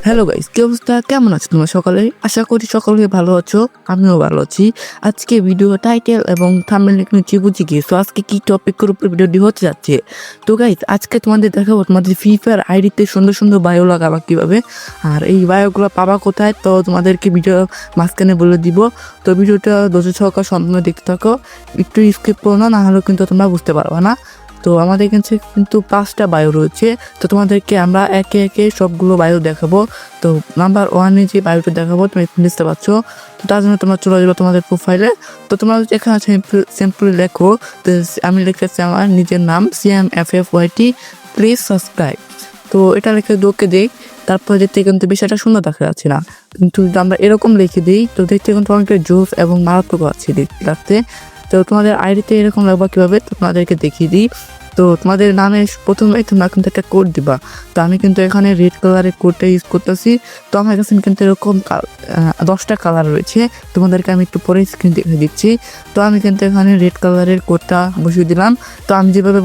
Hello guys, কি অবস্থা? কেমন আছো তোমরা সকলে? আশা করি সকলে ভালো আছো। আমিও ভালো আছি। আজকে ভিডিও টাইটেল এবং থাম্বনেল নিচে বুঝে গিয়েছো আজকে কি টপিকের উপর ভিডিওটি হতে যাচ্ছে। তো গাইস, আজকে তোমাদের দেখাবো তোমাদের ফ্রি ফায়ার আইডিতে সুন্দর সুন্দর বায়ো লাগাবা কিভাবে, আর এই বায়োগুলো পাবা কোথায়। তো তোমাদেরকে ভিডিও মাঝখানে বলে দিব। তো ভিডিওটা ধৈর্য সহকারে সম্পূর্ণ দেখতে থাকো, একটু স্কিপ করো না, নাহলে কিন্তু তোমরা বুঝতে পারবা না। তো আমাদের কাছে কিন্তু 5টা বায়ো রয়েছে। তো তোমাদেরকে আমরা একে একে সবগুলো বায়ো দেখাবো। তো নাম্বার 1-এ যে বায়োটা দেখাবো তুমি বুঝতে পারছো। তো তার জন্য তোমরা চলে যাবে তোমাদের প্রোফাইলে। তো তোমরা এখানে সিম্পলি লেখো। তো আমি লিখেছি আমার নিজের নাম CMFFYT, প্লিজ সাবস্ক্রাইব। তো এটা লিখে ওকে দিই। তারপর দেখতে কিন্তু বিষয়টা সুন্দর দেখা যাচ্ছে না, কিন্তু যদি আমরা এরকম লিখে দিই তো দেখতে কিন্তু অনেকটা জোস এবং মারাত্মক আছে দেখতে। তো তোমাদের আইডিতে এরকম লাগবা কীভাবে তো তোমাদেরকে দেখিয়ে দিই। তো তোমাদের নামে প্রথমে তোমরা কিন্তু একটা কোড দিবা। তো আমি কিন্তু এখানে রেড কালারের কোডটা ইউজ করতেছি। তো আমার কাছে কিন্তু এরকম 10টা কালার রয়েছে। তোমাদেরকে আমি একটু পরে স্ক্রিন দেখে দিচ্ছি। তো আমি কিন্তু এখানে রেড কালারের কোডটা বসিয়ে দিলাম। তো আমি যেভাবে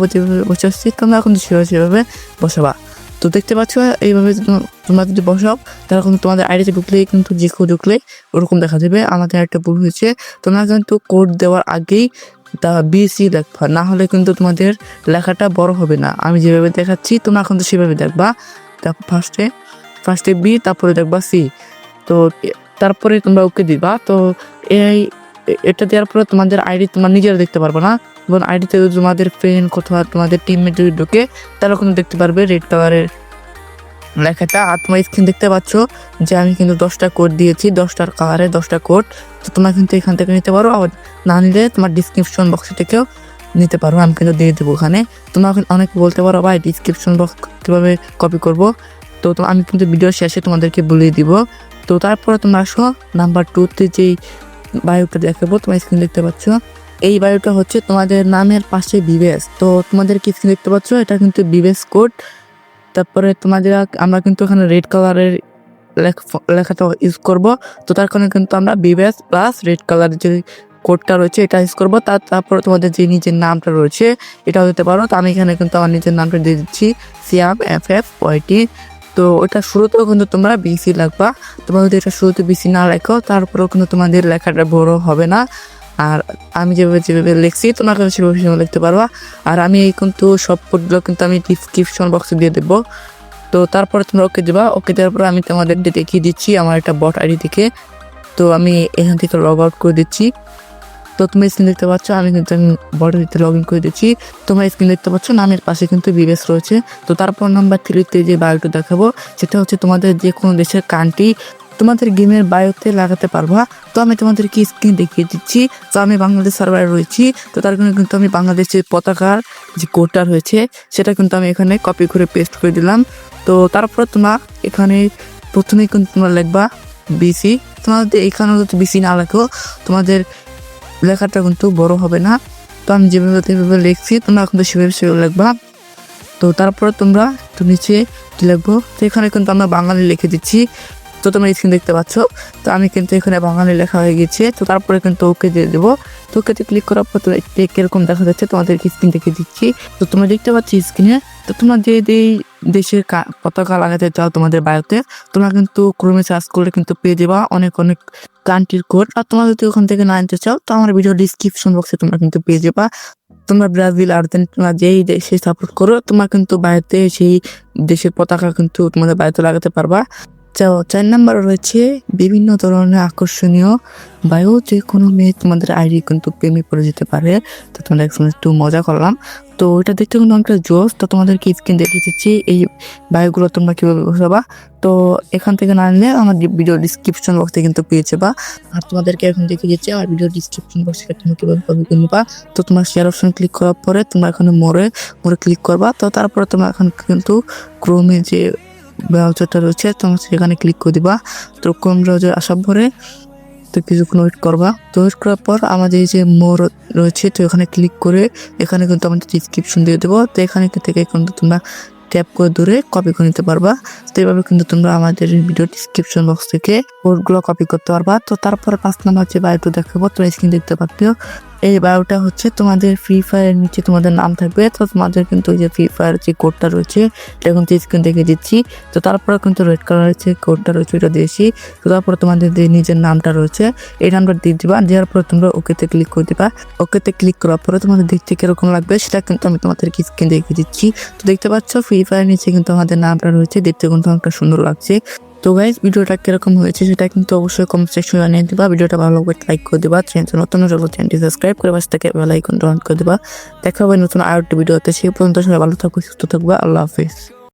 বসাচ্ছি তোমরা এখন সেভাবে বসাবা। তো দেখতে পাচ্ছ এইভাবে তোমরা যদি বসাও তাহলে কিন্তু তোমাদের আইডিতে ঢুকলেই কিন্তু যে কেউ ঢুকলে ওরকম দেখা যাবে। আমাদের একটা ভুল হয়েছে, তোমরা কিন্তু কোড দেওয়ার আগেই তা BC লেখবা, না হলে কিন্তু তোমাদের লেখাটা বড় হবে না। আমি যেভাবে দেখাচ্ছি তোমরা কিন্তু সেভাবে দেখবা। তারপর ফার্স্টে B, তারপরে দেখবা C। তো তারপরে তোমরা ওকে দিবা। তো এটা দেওয়ার পরে তোমাদের আইডি তোমরা নিজেরা দেখতে পারবে না, এবং আইডিতে তোমাদের ফ্রেন্ড অথবা তোমাদের টিমমেট যদি ঢুকে তারা কিন্তু দেখতে পারবে রেড কালারের লেখাটা। আর তোমার স্ক্রিন দেখতে পাচ্ছ যে আমি কিন্তু 10টা কোড দিয়েছি, 10টার কালারে 10টা কোড। তো তোমরা কিন্তু এখান থেকে নিতে পারো, আর না নিলে তোমার ডিসক্রিপশন বক্সে থেকেও নিতে পারো, আমি কিন্তু দিয়ে দেবো ওখানে। তোমরা অনেকে বলতে পারো ভাই ডিসক্রিপশন বক্স কীভাবে কপি করবো। তো আমি কিন্তু ভিডিও শেষে তোমাদেরকে বলে দিব। তো তারপরে তোমরা আসো নাম্বার 2-তে যেই বায়োটা দেখাবো, তোমার স্ক্রিন দেখতে পাচ্ছ এই বায়োটা হচ্ছে তোমাদের নামের পাশে বিবেস। তো তোমাদের কি স্ক্রিন দেখতে পাচ্ছ এটা কিন্তু বিবেস কোড। তারপরে তোমাদের আমরা কিন্তু এখানে রেড কালারের লেখাটা ইউজ করব। তো তার কারণে কিন্তু আমরা বিবেস প্লাস রেড কালারের যে কোডটা রয়েছে এটা ইউজ করবো। তারপরে তোমাদের যে নিজের নামটা রয়েছে এটাও দিতে পারো। তো আমি এখানে কিন্তু আমার নিজের নামটা দিয়ে দিচ্ছি CMFFYT। তো ওটা শুরুতেও কিন্তু তোমরা BC লাগবা। তোমরা যদি এটা শুরুতে BC না লেখো তারপরেও কিন্তু তোমাদের লেখাটা বড় হবে না। আর আমি যেভাবে লিখছি তোমরা কিন্তু সেভাবে লিখতে পারবা। আর আমি এই কিন্তু সব কোডগুলো কিন্তু আমি ডিসক্রিপশন বক্সে দিয়ে দেবো। তো তারপরে তোমরা ওকে দেবা। ওকে দেওয়ার পরে আমি তোমাদের দেখিয়ে দিচ্ছি আমার একটা বট আইডি থেকে। তো আমি এখান থেকে লগ আউট করে দিচ্ছি। তো তুমি স্ক্রিন দেখতে পাচ্ছ আমি কিন্তু বট আইডিতে লগ ইন করে দিচ্ছি। তোমরা স্ক্রিন দেখতে পাচ্ছ নামের পাশে কিন্তু বিবেস রয়েছে। তো তারপর নাম্বার 3-তে যে বায়োটা দেখাবো সেটা হচ্ছে তোমাদের যে কোনো দেশের কান্ট্রি তোমাদের গেমের বায়োতে লাগাতে পারবা। তো আমি তোমাদেরকে স্ক্রিন দেখিয়ে দিচ্ছি। তো আমি বাংলাদেশ সার্ভারে রয়েছি। তো তার কারণে কিন্তু আমি বাংলাদেশের পতাকার যে কোডটা রয়েছে সেটা কিন্তু আমি এখানে কপি করে পেস্ট করে দিলাম। তো তারপর তোমরা এখানে প্রথমেই কিন্তু তোমরা লিখবা BC। তোমাদের এখানে যদি BC না লেখো তোমাদের লেখাটা কিন্তু বড় হবে না। তো আমি যেভাবে লিখছি তোমরা কিন্তু সেভাবে লিখবা। তো তারপরে তোমরা একটু নিচে লিখবো। তো এখানে কিন্তু আমরা বাঙালি লিখে দিচ্ছি। তো তোমরা স্ক্রিন দেখতে পাচ্ছ। তো আমি কিন্তু এখানে বাঙালি লেখা হয়ে গেছে। তো তারপরে কিন্তু ওকে দিয়ে দেবো। তো ওকেতে ক্লিক করার পর তো এরকম দেখা যাচ্ছে তোমাদের স্ক্রিন দেখে দিচ্ছি। তো তোমরা দেখতে পাচ্ছ স্ক্রিনে। তো তোমরা যে দেশের পতাকা লাগাতে চাও তোমাদের বায়োতে তোমরা কিন্তু ক্রোমে সার্চ করলে কিন্তু পেয়ে যাবা অনেক কান্ট্রির কোড। আর তোমরা যদি ওখান থেকে না আনতে চাও তো আমার ভিডিও ডিসক্রিপশন বক্সে তোমরা কিন্তু পেয়ে যাবা। তোমরা ব্রাজিল, আর্জেন্টিনা যেই দেশে সাপোর্ট করো তোমরা কিন্তু বায়োতে সেই দেশের পতাকা কিন্তু তোমাদের বায়োতে লাগাতে পারবা। 4 নাম্বার রয়েছে বিভিন্ন ধরনের আকর্ষণীয় বায়ো, যে কোনো মেয়ে তোমাদের আইডি কিন্তু প্রেমে পড়ে যেতে পারে। তো তোমাদের একটু মজা করলাম। তো এটা দেখতে কিন্তু অনেকটা জোস। তো তোমাদেরকে স্ক্রিন দেখিয়ে দিচ্ছি এই বায়োগুলো তোমরা কীভাবে বসাবা। তো এখান থেকে না নিলে আমার ভিডিও ডিসক্রিপশন বক্সে কিন্তু পেয়ে যাবা। আর তোমাদেরকে এখন দেখিয়ে দিচ্ছি আমার ভিডিও ডিসক্রিপশন বক্সে তুমি কীভাবে কপি করে নিবা। তো তোমার শেয়ার অপশন ক্লিক করার পরে তোমরা এখানে মোড়ে ক্লিক করবা। তো তারপরে তোমরা এখন কিন্তু ক্রোমে যে ব্রাউজারটা রয়েছে তোমরা সেখানে ক্লিক করে দিবা। তো ক্রোম ব্রাউজার আসার পরে তো কিছুক্ষণ ওয়েট করবা। তো ওয়েট করার পর আমাদের এই যে মোর রয়েছে তো এখানে ক্লিক করে এখানে কিন্তু আমাদের ডিসক্রিপশন দিয়ে দেবো। তো এখানে থেকে কিন্তু তোমরা ট্যাপ করে ধরে কপি করে নিতে পারবা। তো এইভাবে কিন্তু তোমরা আমাদের ভিডিও ডিসক্রিপশন বক্স থেকে কোডগুলো কপি করতে পারবা। তো তারপরে 5 নাম্বার যে বায়োটা দেখাবো তোমরা স্ক্রিন দেখতে পাচ্ছ। এই বায়োটা হচ্ছে তোমাদের ফ্রি ফায়ারের নিচে তোমাদের নাম থাকবে। তো তোমাদের কিন্তু ওই যে ফ্রি ফায়ার যে কোডটা রয়েছে এটা কিন্তু স্ক্রিন দেখে দিচ্ছি। তো তারপরে কিন্তু রেড কালারের যে কোডটা রয়েছে ওটা দিয়েছি। তো তারপরে তোমাদের যে নিজের নামটা রয়েছে এই নামটা দিয়ে দিবা, দেওয়ার পরে তোমরা ওকেতে ক্লিক করে দিবা। ওকেতে ক্লিক করার পরে তোমাদের দেখতে কিরকম লাগবে সেটা কিন্তু আমি তোমাদেরকে স্ক্রিন দেখে দিচ্ছি। তো দেখতে পাচ্ছ ফ্রি ফায়ার নিচে কিন্তু আমাদের নামটা রয়েছে, দেখতে কিন্তু অনেকটা সুন্দর লাগছে। তো গাইজ ভিডিওটা কিরকম হয়েছে সেটা কিন্তু অবশ্যই কমেন্ট সেকশনে জানিয়ে দিবা। ভিডিওটা ভালো লাগবে লাইক করে দিবা, চ্যানেল নতুন হলে চ্যানেলটি সাবস্ক্রাইব করে পাশে থেকে বেল আইকনটা অন করে দিবা। দেখা হবে নতুন আরেকটি ভিডিওতে, সেই পর্যন্ত সবাই ভালো থাকবে, সুস্থ থাকবে। আল্লাহ হাফিজ।